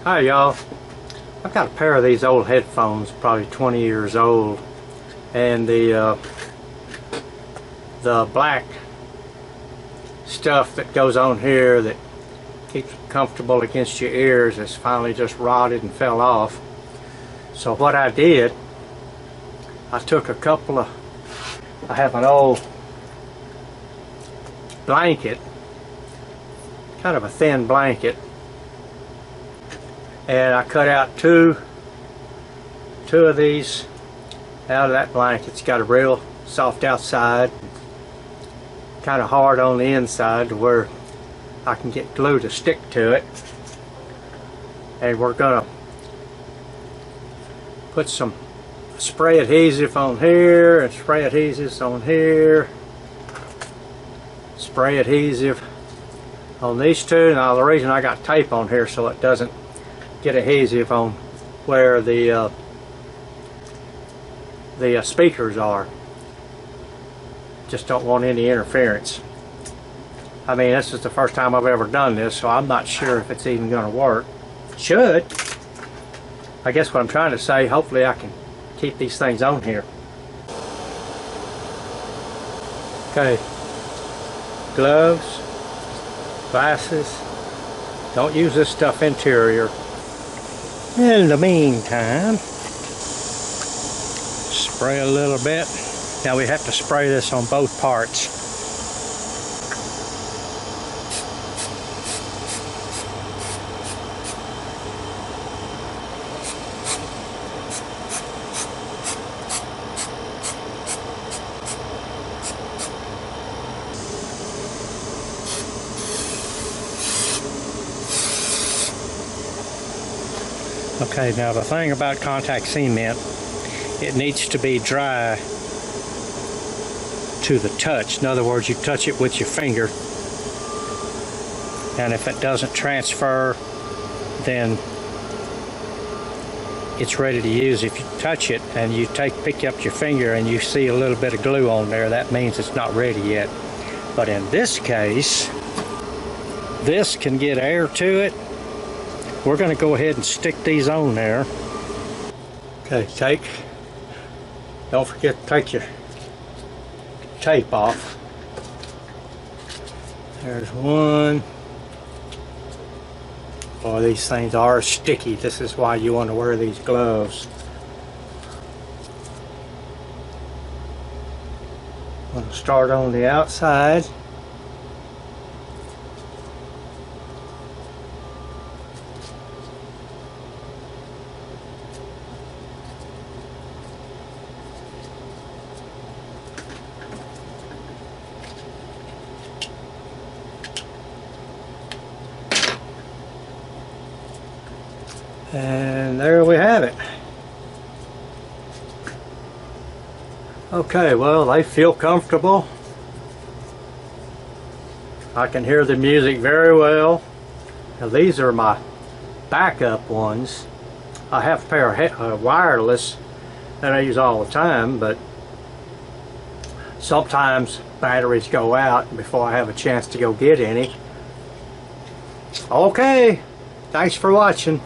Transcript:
Hi y'all. I've got a pair of these old headphones, probably 20 years old, and the black stuff that goes on here that keeps it comfortable against your ears has finally just rotted and fell off. So what I did, I took I have an old blanket, kind of a thin blanket, and I cut out two of these out of that blanket. It's got a real soft outside, kind of hard on the inside to where I can get glue to stick to it. And we're gonna put some spray adhesive on here and spray adhesives on here, spray adhesive on these two. Now the reason I got tape on here so it doesn't get adhesive on where the speakers are. Just don't want any interference. I mean, this is the first time I've ever done this, so I'm not sure if it's even going to work. It should. I guess what I'm trying to say, hopefully I can keep these things on here. Okay, gloves, glasses. Don't use this stuff interior. In the meantime, spray a little bit. Now we have to spray this on both parts. Okay, now the thing about contact cement, it needs to be dry to the touch. In other words, you touch it with your finger, and if it doesn't transfer, then it's ready to use. If you touch it and you pick up your finger and you see a little bit of glue on there, that means it's not ready yet. But in this case, this can get air to it. We're going to go ahead and stick these on there. Okay, don't forget to take your tape off. There's one. Boy, these things are sticky. This is why you want to wear these gloves. I'm going to start on the outside. And there we have it. Okay, well, they feel comfortable. I can hear the music very well. Now these are my backup ones. I have a pair of wireless that I use all the time, but sometimes batteries go out before I have a chance to go get any. Okay, thanks for watching.